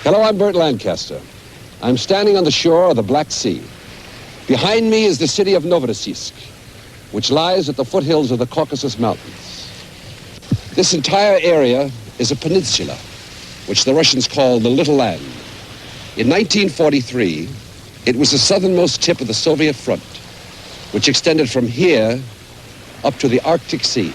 Hello, I'm Burt Lancaster. I'm standing on the shore of the Black Sea. Behind me is the city of Novorossiysk, which lies at the foothills of the Caucasus Mountains. This entire area is a peninsula, which the Russians call the Little Land. In 1943, it was the southernmost tip of the Soviet front, which extended from here up to the Arctic Sea.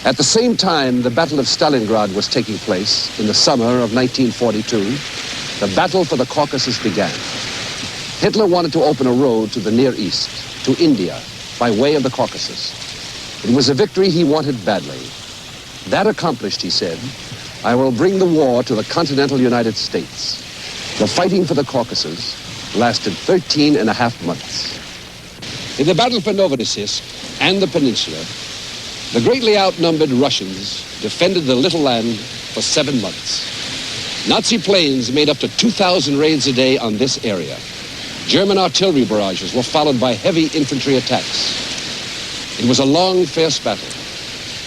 At the same time, the Battle of Stalingrad was taking place in the summer of 1942. The battle for the Caucasus began. Hitler wanted to open a road to the Near East, to India, by way of the Caucasus. It was a victory he wanted badly. That accomplished, he said, I will bring the war to the continental United States. The fighting for the Caucasus lasted 13 and a half months. In the battle for Novorossiysk and the peninsula, the greatly outnumbered Russians defended the Little Land for 7 months. Nazi planes made up to 2,000 raids a day on this area. German artillery barrages were followed by heavy infantry attacks. It was a long, fierce battle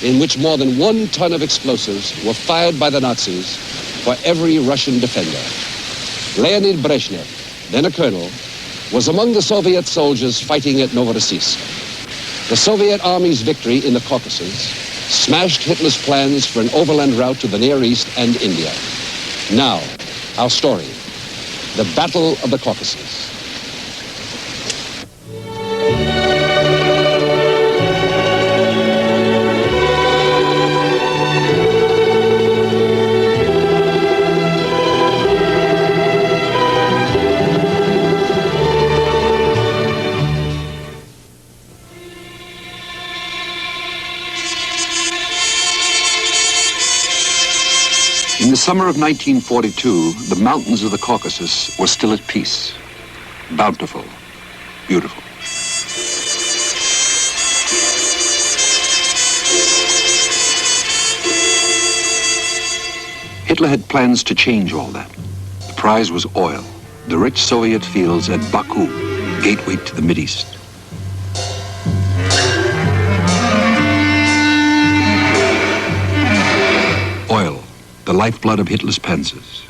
in which more than 1 ton of explosives were fired by the Nazis for every Russian defender. Leonid Brezhnev, then a colonel, was among the Soviet soldiers fighting at Novorossiysk. The Soviet Army's victory in the Caucasus smashed Hitler's plans for an overland route to the Near East and India. Now, our story, the Battle of the Caucasus. In the summer of 1942, the mountains of the Caucasus were still at peace, bountiful, beautiful. Hitler had plans to change all that. The prize was oil, the rich Soviet fields at Baku, gateway to the Mideast. Oil, the lifeblood of Hitler's panzers.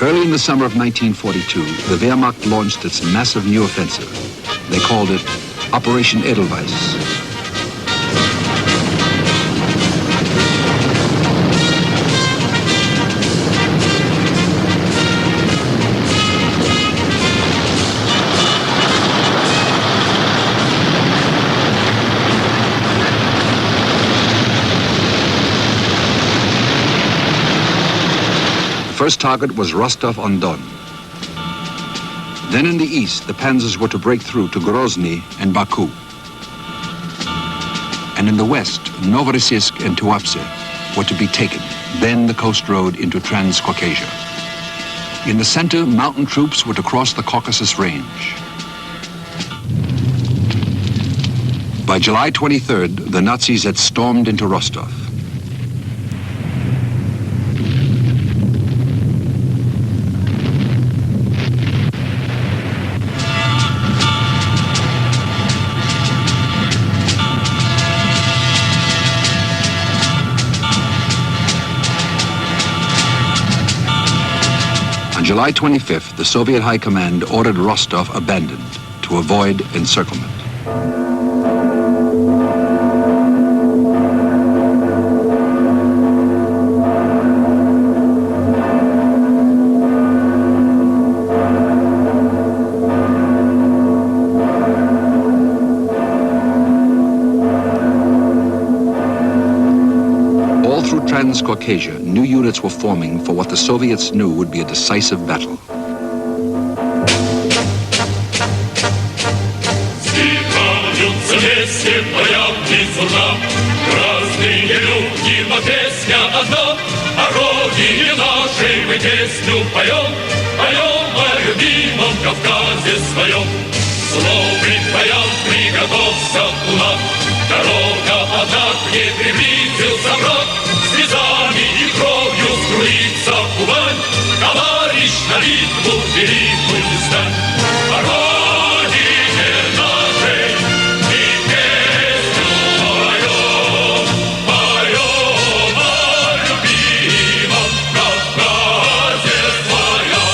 Early in the summer of 1942, the Wehrmacht launched its massive new offensive. They called it Operation Edelweiss. The first target was Rostov-on-Don. Then in the east, the panzers were to break through to Grozny and Baku. And in the west, Novorossiysk and Tuapse were to be taken, then the coast road into Transcaucasia. In the center, mountain troops were to cross the Caucasus Range. By July 23rd, the Nazis had stormed into Rostov. On July 25th, the Soviet High Command ordered Rostov abandoned to avoid encirclement. Transcaucasia, new units were forming for what the Soviets knew would be a decisive battle. Кавказе своем, словный баян, приготовься кулак. Дорога, однако, не приблизился враг, слезами и кровью струится Кубань. Товарищ на битву великую стань. По родине нашей мы песню поем, поем о любимом Кавказе своем.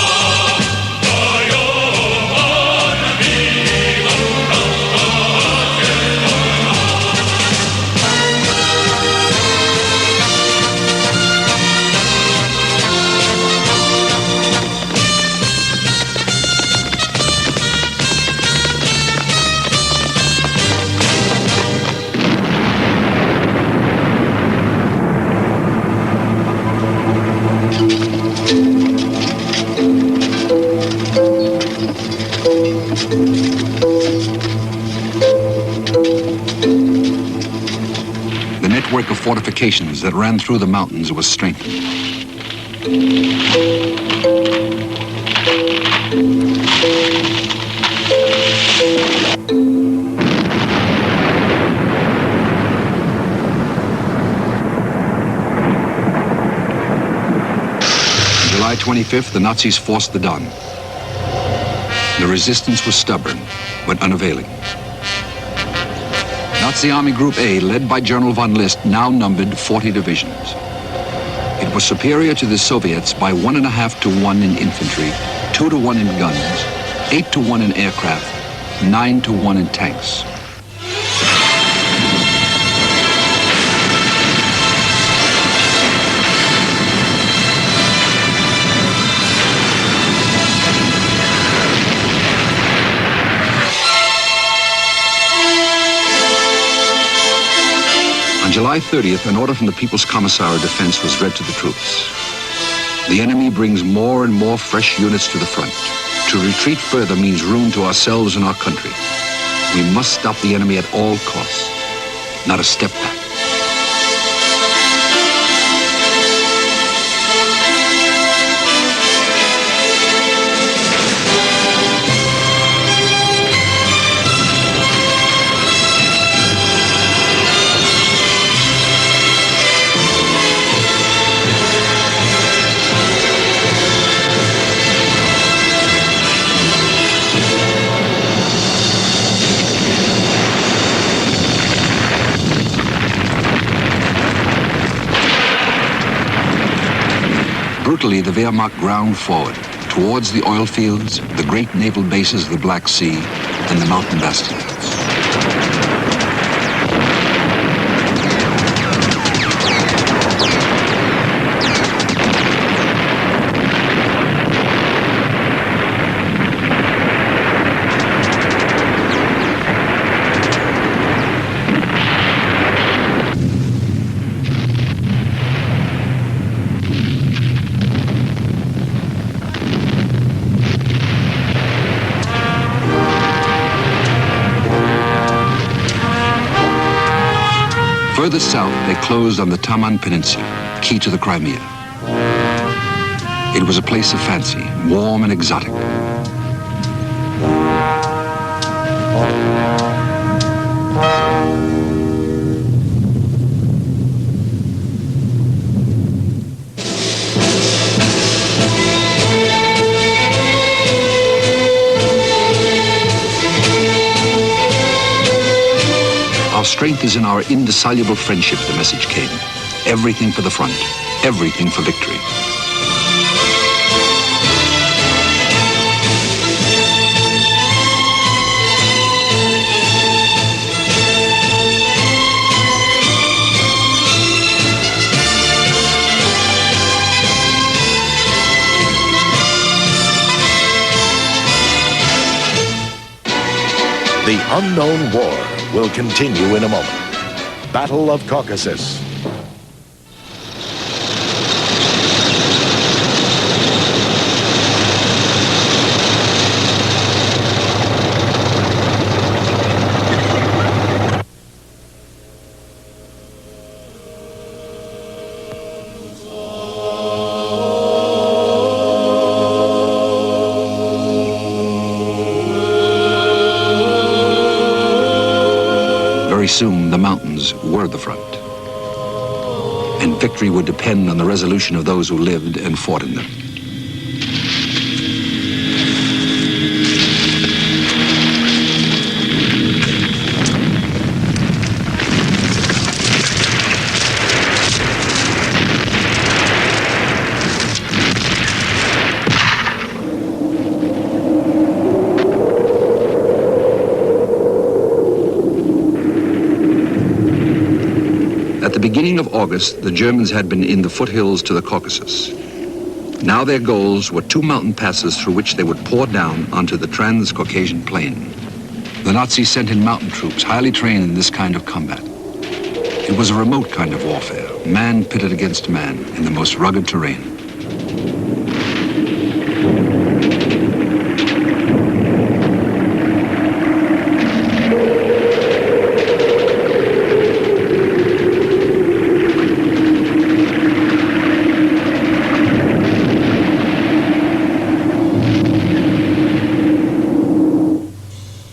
The network of fortifications that ran through the mountains was strengthened. July 25th, the Nazis forced the Don. The resistance was stubborn, but unavailing. Nazi Army Group A, led by General von List, now numbered 40 divisions. It was superior to the Soviets by 1.5 to 1 in infantry, 2 to 1 in guns, 8 to 1 in aircraft, 9 to 1 in tanks. On July 30th, an order from the People's Commissar of Defense was read to the troops. The enemy brings more and more fresh units to the front. To retreat further means ruin to ourselves and our country. We must stop the enemy at all costs, not a step back. Brutally, the Wehrmacht ground forward towards the oil fields, the great naval bases of the Black Sea, and the mountain bastions. Further south, they closed on the Taman Peninsula, key to the Crimea. It was a place of fancy, warm and exotic. Our strength is in our indissoluble friendship, the message came. Everything for the front, everything for victory. The unknown war will continue in a moment. Battle of Caucasus. Very soon, the mountains were the front. And victory would depend on the resolution of those who lived and fought in them. At the beginning of August, the Germans had been in the foothills to the Caucasus. Now their goals were 2 mountain passes through which they would pour down onto the Trans-Caucasian plain. The Nazis sent in mountain troops, highly trained in this kind of combat. It was a remote kind of warfare, man pitted against man in the most rugged terrain.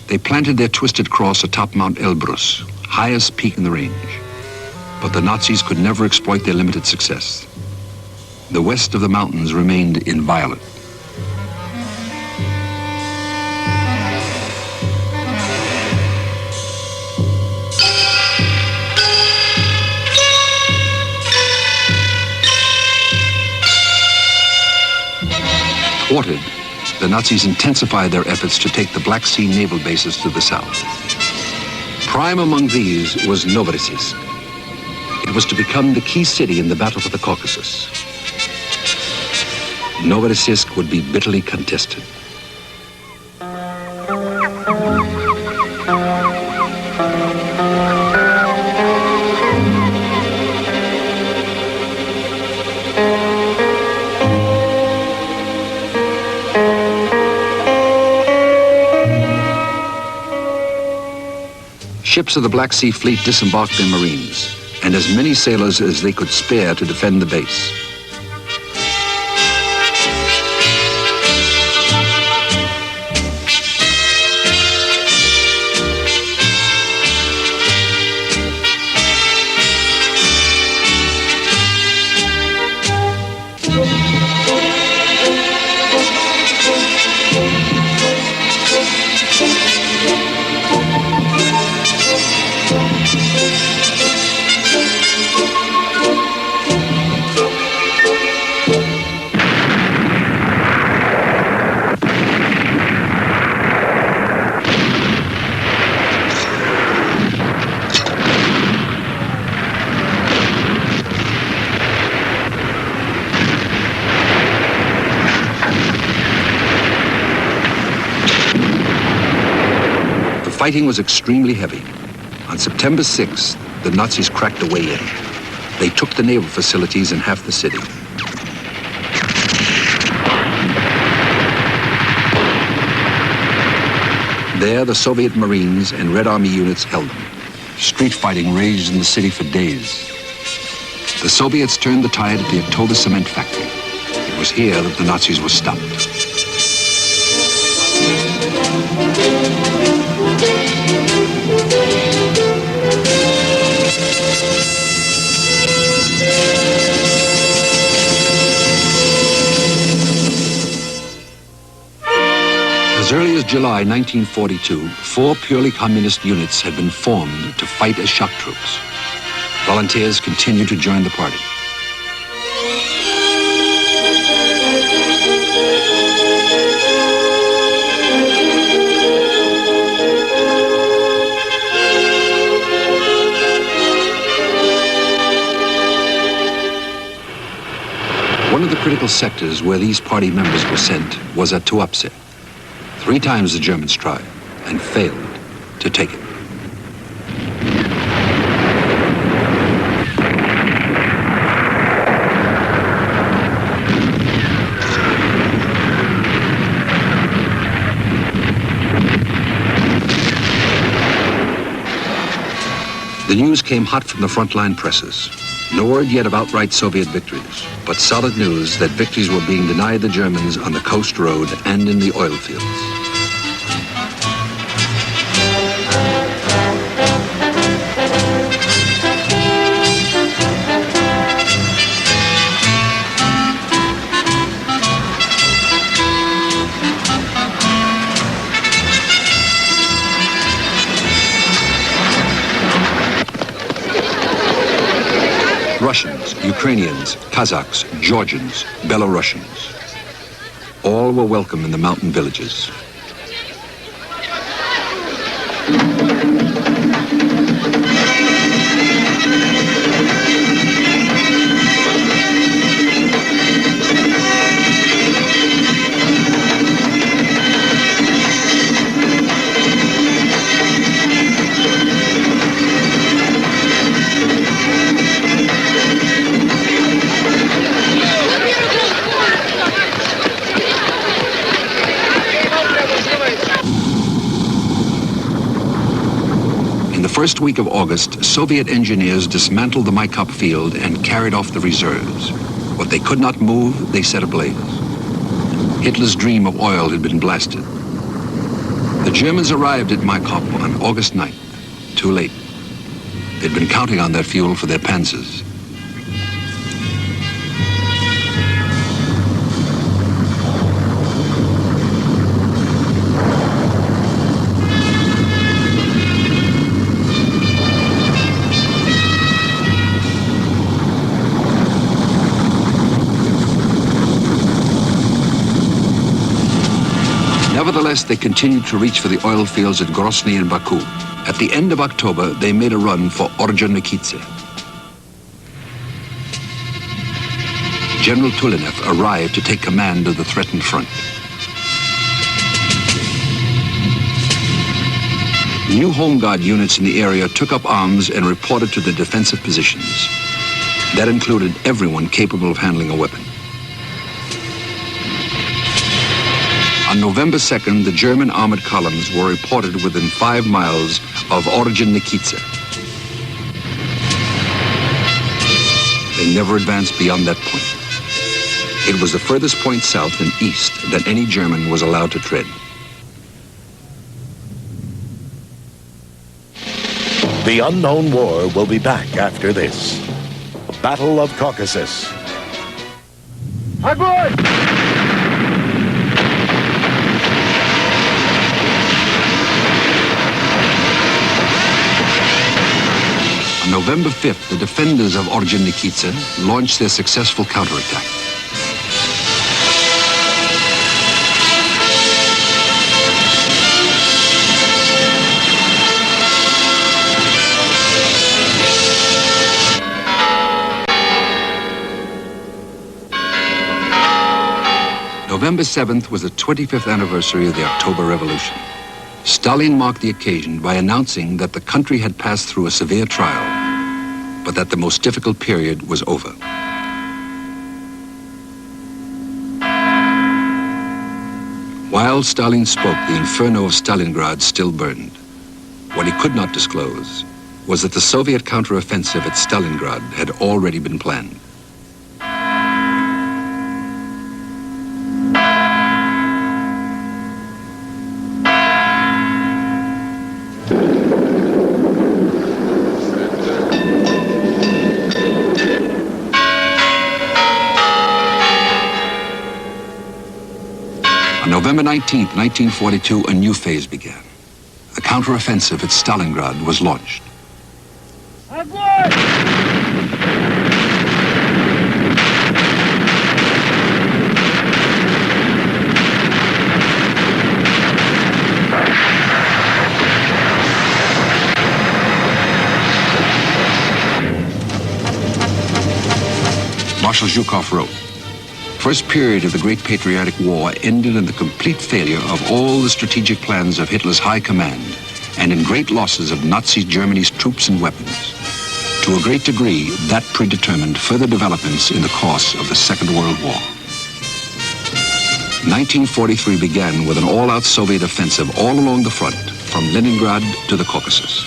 They planted their twisted cross atop Mount Elbrus, highest peak in the range. But the Nazis could never exploit their limited success. The west of the mountains remained inviolate. Thwarted, the Nazis intensified their efforts to take the Black Sea naval bases to the south. Prime among these was Novorossiysk. It was to become the key city in the battle for the Caucasus. Novorossiysk would be bitterly contested. Ships of the Black Sea Fleet disembarked their Marines, and as many sailors as they could spare to defend the base. Fighting was extremely heavy. On September 6th, the Nazis cracked a way in. They took the naval facilities and half the city. There, the Soviet Marines and Red Army units held them. Street fighting raged in the city for days. The Soviets turned the tide at the Ep12 cement factory. It was here that the Nazis were stopped. As early as July 1942, 4 purely communist units had been formed to fight as shock troops. Volunteers continued to join the party. One of the critical sectors where these party members were sent was at Tuapse. 3 times the Germans tried and failed to take it. The news came hot from the frontline presses. No word yet of outright Soviet victories, but solid news that victories were being denied the Germans on the coast road and in the oil fields. Russians, Ukrainians, Kazakhs, Georgians, Belarusians. All were welcome in the mountain villages. First week of August, Soviet engineers dismantled the Maikop field and carried off the reserves. What they could not move, they set ablaze. Hitler's dream of oil had been blasted. The Germans arrived at Maikop on August 9th. Too late. They'd been counting on that fuel for their panzers. Nevertheless, they continued to reach for the oil fields at Grozny and Baku. At the end of October, they made a run for Ordzhonikidze. General Tulenev arrived to take command of the threatened front. New Home Guard units in the area took up arms and reported to the defensive positions. That included everyone capable of handling a weapon. On November 2nd, the German armored columns were reported within 5 miles of Ordzhonikidze. They never advanced beyond that point. It was the furthest point south and east that any German was allowed to tread. The unknown war will be back after this. Battle of Caucasus. On November 5th, the defenders of Ordzhonikidze launched their successful counterattack. November 7th was the 25th anniversary of the October Revolution. Stalin marked the occasion by announcing that the country had passed through a severe trial, but that the most difficult period was over. While Stalin spoke, the inferno of Stalingrad still burned. What he could not disclose was that the Soviet counteroffensive at Stalingrad had already been planned. On November 19th, 1942, a new phase began. The counteroffensive at Stalingrad was launched. Marshal Zhukov wrote, "First period of the Great Patriotic War ended in the complete failure of all the strategic plans of Hitler's high command and in great losses of Nazi Germany's troops and weapons. To a great degree, that predetermined further developments in the course of the Second World War." 1943 began with an all-out Soviet offensive all along the front, from Leningrad to the Caucasus.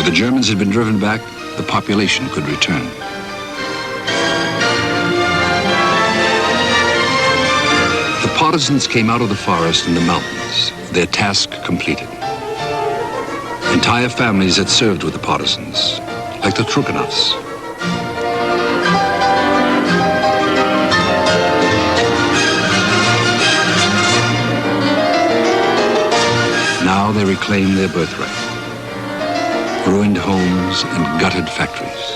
The Germans had been driven back, the population could return. partisans came out of the forest and the mountains, their task completed. Entire families had served with the partisans, like the Trukanovs. Now they reclaim their birthright. Ruined homes and gutted factories.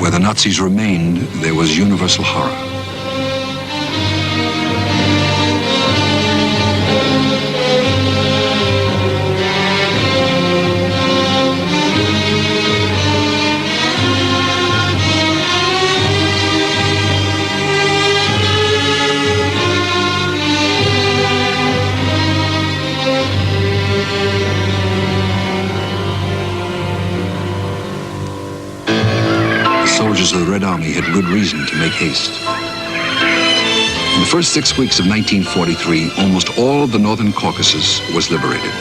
Where the Nazis remained, there was universal horror. Soldiers of the Red Army had good reason to make haste. In the first 6 weeks of 1943, almost all of the northern Caucasus was liberated.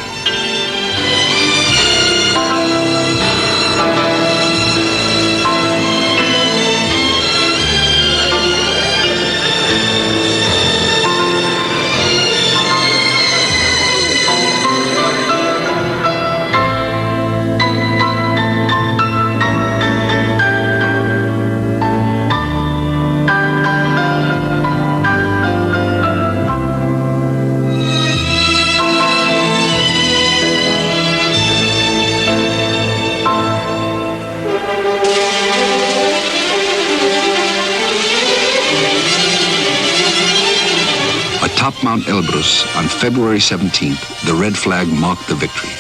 Atop Mount Elbrus on February 17th, the red flag marked the victory.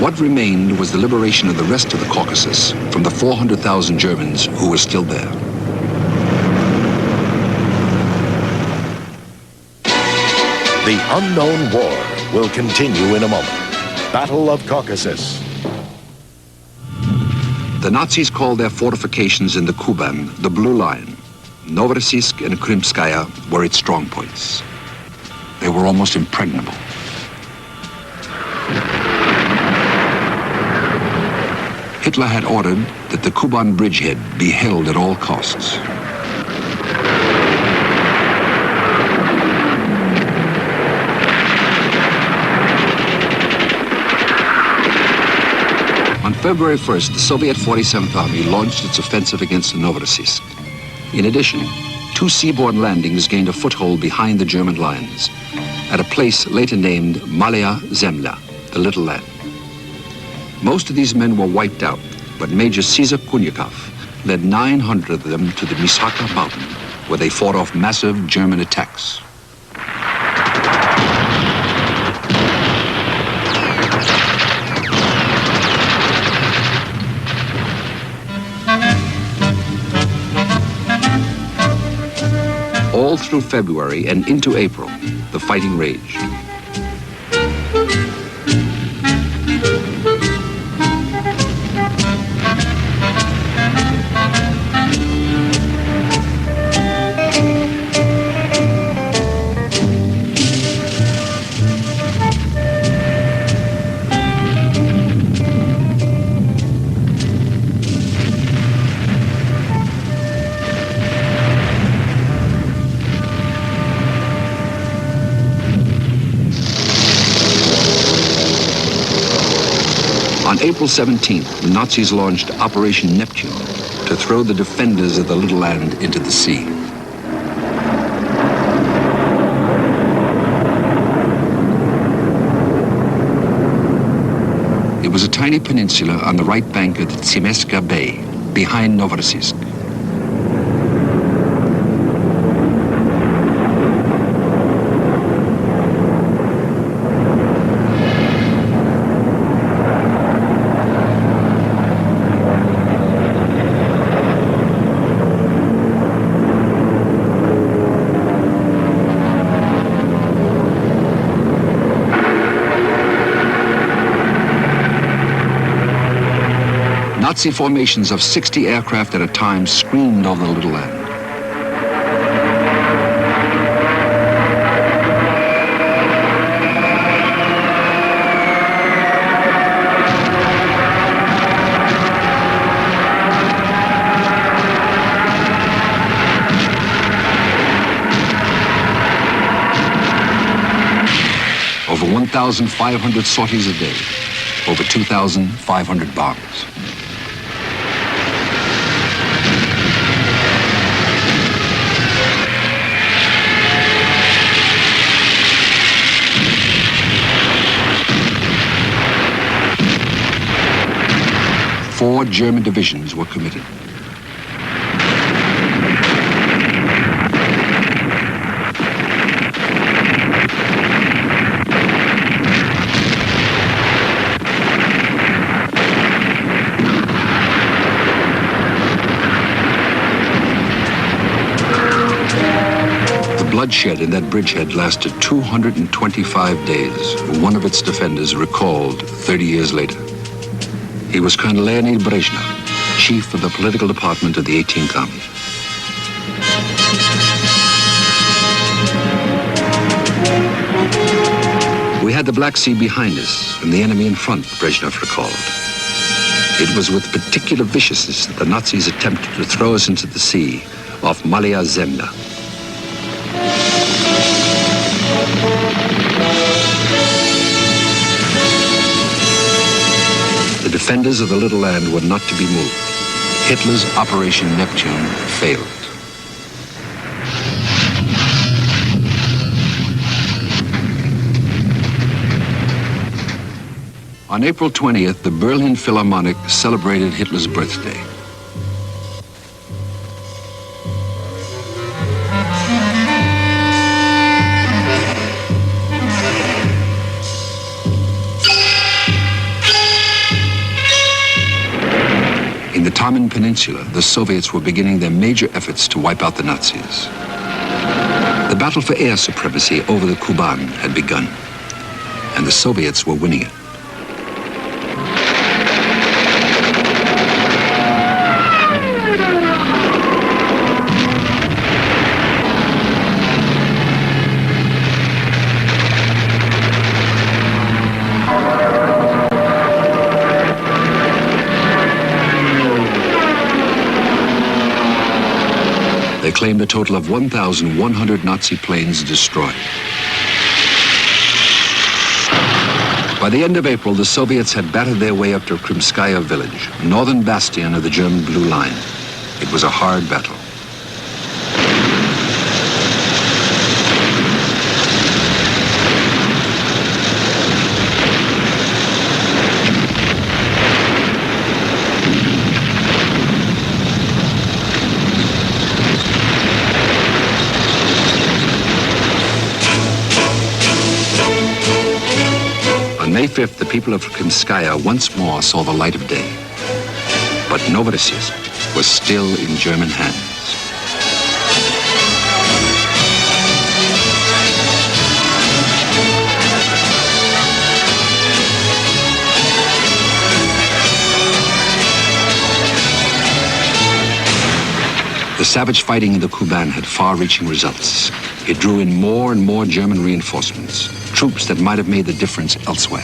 What remained was the liberation of the rest of the Caucasus from the 400,000 Germans who were still there. The unknown war will continue in a moment. Battle of Caucasus. The Nazis called their fortifications in the Kuban the Blue Line. Novorossiysk and Krimskaya were its strong points. They were almost impregnable. Hitler had ordered that the Kuban bridgehead be held at all costs. On February 1st, the Soviet 47th Army launched its offensive against Novorossiysk. In addition, 2 seaborne landings gained a foothold behind the German lines at a place later named Malaya Zemlya, the Little Land. Most of these men were wiped out, but Major Caesar Kunyakov led 900 of them to the Misaka Mountain, where they fought off massive German attacks. All through February and into April, the fighting raged. On April 17th, the Nazis launched Operation Neptune to throw the defenders of the little land into the sea. It was a tiny peninsula on the right bank of the Tsimeska Bay, behind Novorossiysk. Nazi formations of 60 aircraft at a time screamed over the little land. Over 1,500 sorties a day, over 2,500 bombs. Four German divisions were committed. The bloodshed in that bridgehead lasted 225 days. One of its defenders recalled 30 years later. He was Colonel Leonid Brezhnev, chief of the political department of the 18th Army. We had the Black Sea behind us and the enemy in front, Brezhnev recalled. It was with particular viciousness that the Nazis attempted to throw us into the sea off Malaya Zemlya. The defenders of the little land were not to be moved. Hitler's Operation Neptune failed. On April 20th, the Berlin Philharmonic celebrated Hitler's birthday. In the Taman Peninsula, the Soviets were beginning their major efforts to wipe out the Nazis. The battle for air supremacy over the Kuban had begun, and the Soviets were winning it. They claimed a total of 1,100 Nazi planes destroyed. By the end of April, the Soviets had battered their way up to Krimskaya village, northern bastion of the German Blue Line. It was a hard battle. On May 5th, the people of Krimskaya once more saw the light of day. But Novorossiysk was still in German hands. savage fighting in the Kuban had far-reaching results. It drew in more and more German reinforcements, troops that might have made the difference elsewhere.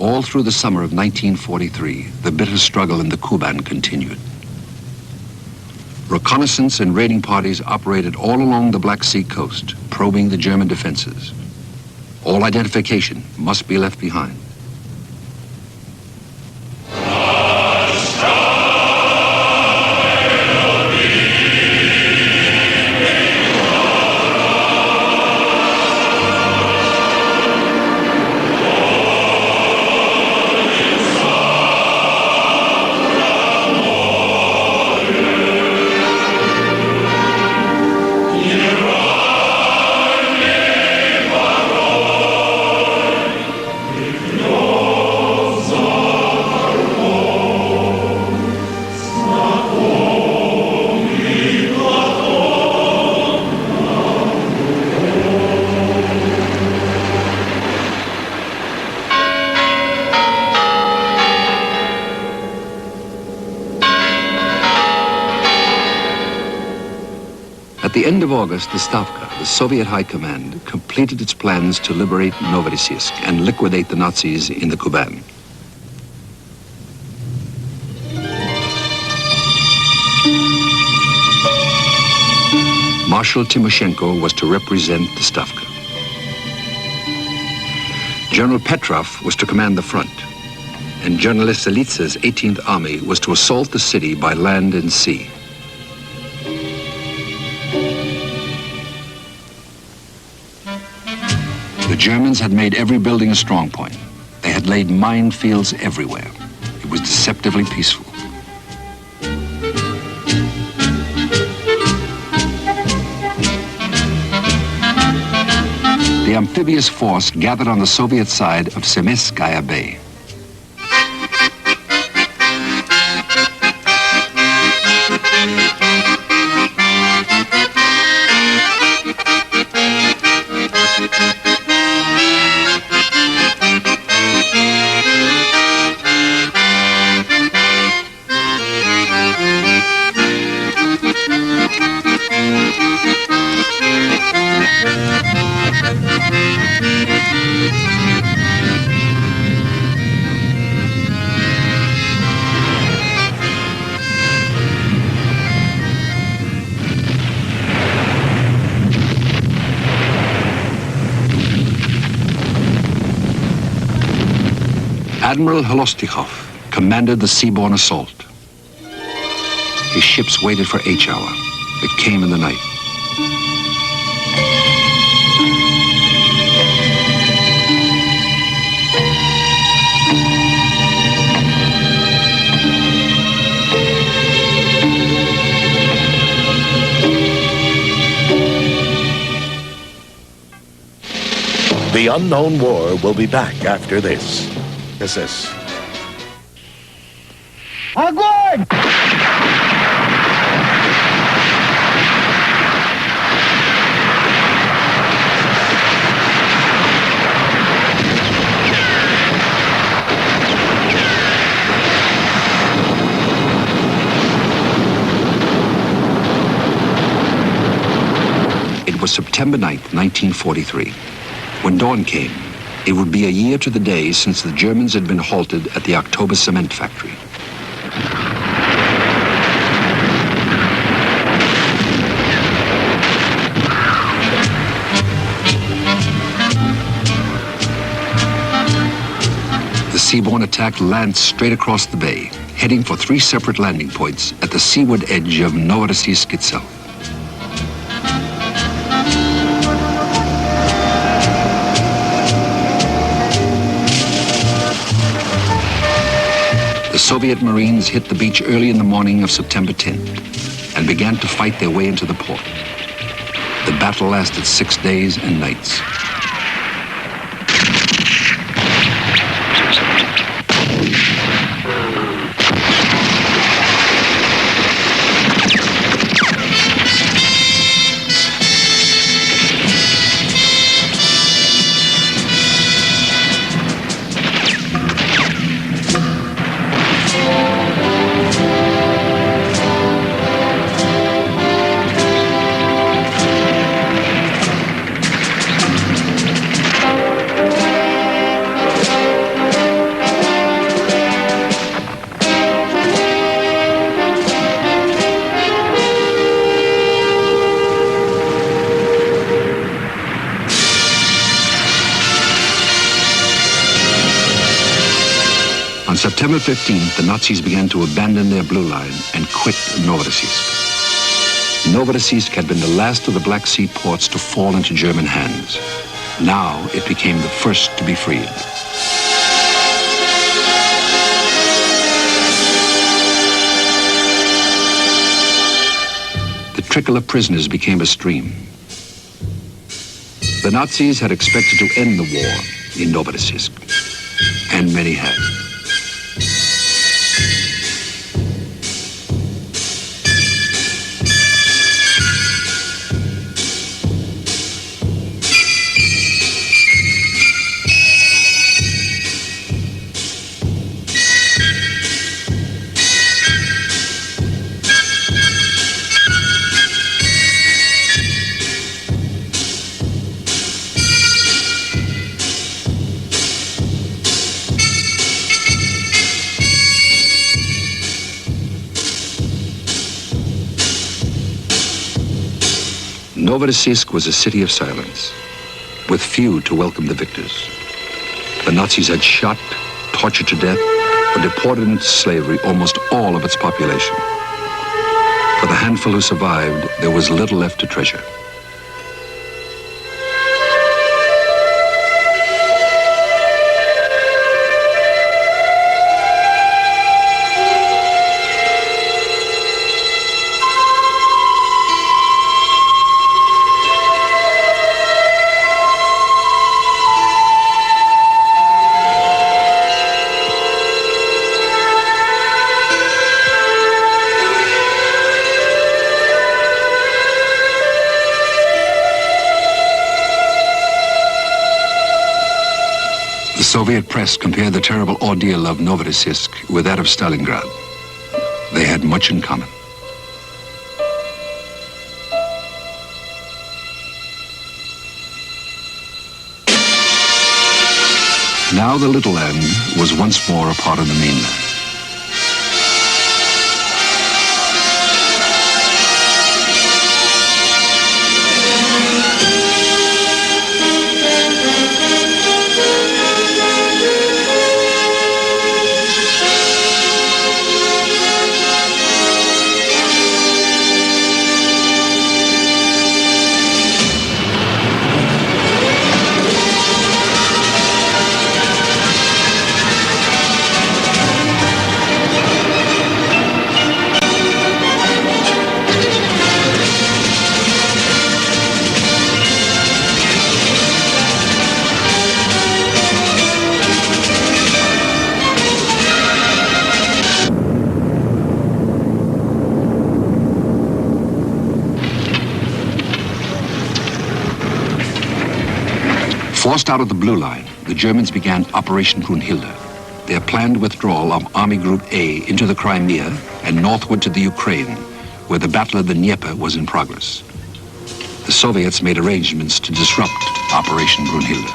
All through the summer of 1943, the bitter struggle in the Kuban continued. Reconnaissance and raiding parties operated all along the Black Sea coast, probing the German defenses. All identification must be left behind. At the end of August, the Stavka, the Soviet High Command, completed its plans to liberate Novorossiysk and liquidate the Nazis in the Kuban. Marshal Timoshenko was to represent the Stavka. General Petrov was to command the front, and General Selitsa's 18th Army was to assault the city by land and sea. The Germans had made every building a strong point. They had laid minefields everywhere. It was deceptively peaceful. The amphibious force gathered on the Soviet side of Semeskaya Bay. Admiral Holostikhov commanded the seaborne assault. His ships waited for H hour. It came in the night. The Unknown War will be back after this. Огонь! It was September 9th, 1943. When dawn came, it would be a year to the day since the Germans had been halted at the October cement factory. The seaborne attack lanced straight across the bay, heading for 3 separate landing points at the seaward edge of Novorossiysk itself. The Soviet Marines hit the beach early in the morning of September 10th and began to fight their way into the port. The battle lasted 6 days and nights. On September 15th, the Nazis began to abandon their blue line and quit Novorossiysk. Novorossiysk had been the last of the Black Sea ports to fall into German hands. Now it became the first to be freed. The trickle of prisoners became a stream. The Nazis had expected to end the war in Novorossiysk, and many had. Novorossiysk was a city of silence, with few to welcome the victors. The Nazis had shot, tortured to death, or deported into slavery almost all of its population. For the handful who survived, there was little left to treasure. The Soviet press compared the terrible ordeal of Novorossiysk with that of Stalingrad. They had much in common. Now the Little Land was once more a part of the mainland. Forced out of the Blue Line, the Germans began Operation Brunhilde, their planned withdrawal of Army Group A into the Crimea and northward to the Ukraine, where the Battle of the Dnieper was in progress. The Soviets made arrangements to disrupt Operation Brunhilde.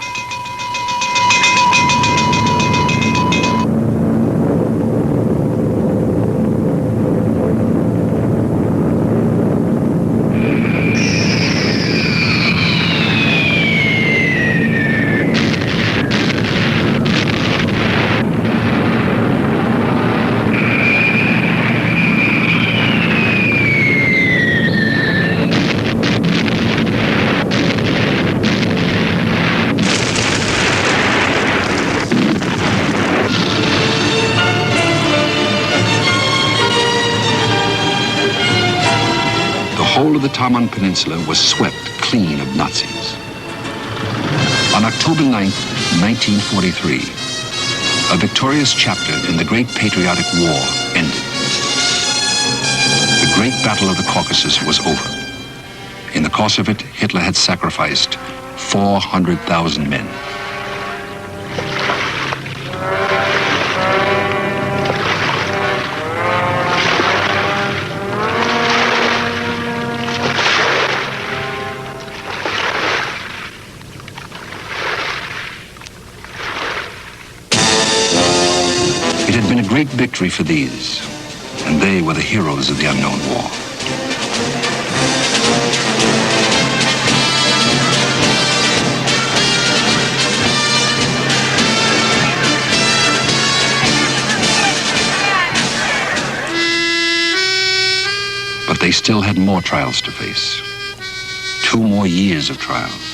whole of the Taman Peninsula was swept clean of Nazis. On October 9th, 1943, a victorious chapter in the Great Patriotic War ended. The Great Battle of the Caucasus was over. In the course of it, Hitler had sacrificed 400,000 men. It had been a great victory for these, and they were the heroes of the unknown war. But they still had more trials to face. 2 more years of trials.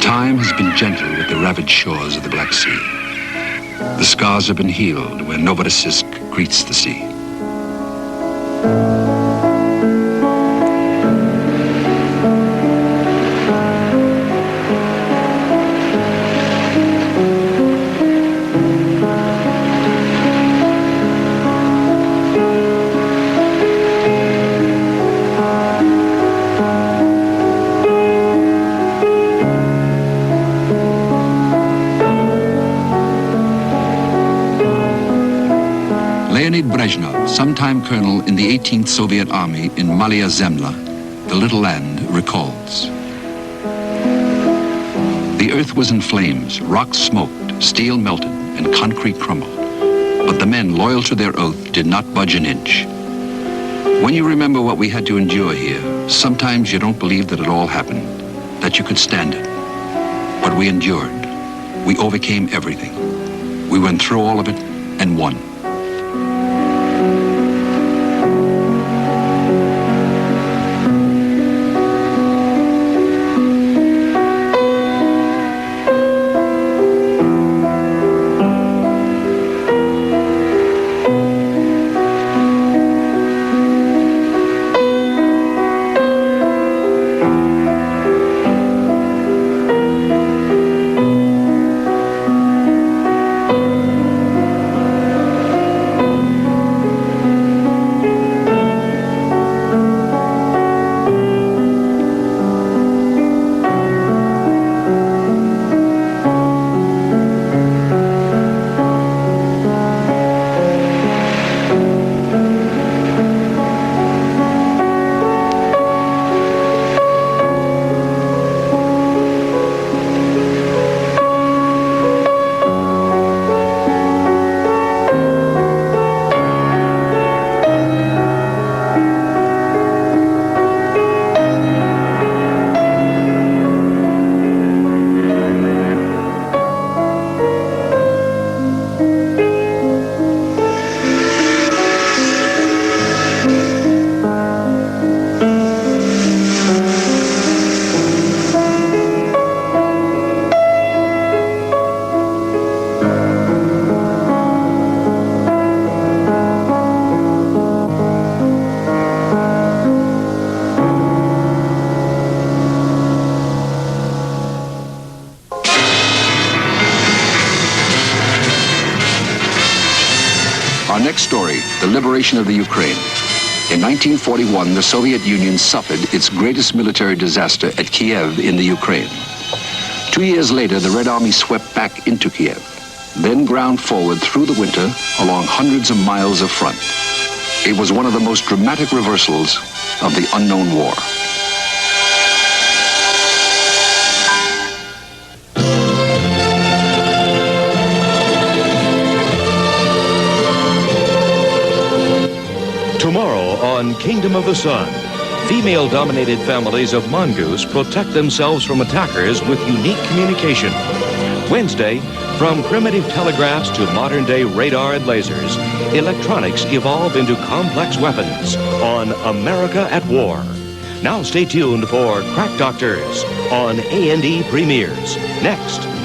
Time has been gentle with the ravaged shores of the Black Sea. The scars have been healed where Novorossiysk greets the sea. Sometime colonel in the 18th Soviet Army in Malaya Zemlya, the little land, recalls. The earth was in flames, rocks smoked, steel melted, and concrete crumbled. But the men, loyal to their oath, did not budge an inch. When you remember what we had to endure here, sometimes you don't believe that it all happened, that you could stand it. But we endured. We overcame everything. We went through all of it and won. Our next story, the liberation of the Ukraine. In 1941, the Soviet Union suffered its greatest military disaster at Kiev in the Ukraine. 2 years later, the Red Army swept back into Kiev, then ground forward through the winter along hundreds of miles of front. It was one of the most dramatic reversals of the unknown war. Tomorrow on Kingdom of the Sun, female-dominated families of mongoose protect themselves from attackers with unique communication. Wednesday, from primitive telegraphs to modern-day radar and lasers, electronics evolve into complex weapons on America at War. Now stay tuned for Crack Doctors on A&E Premieres. Next.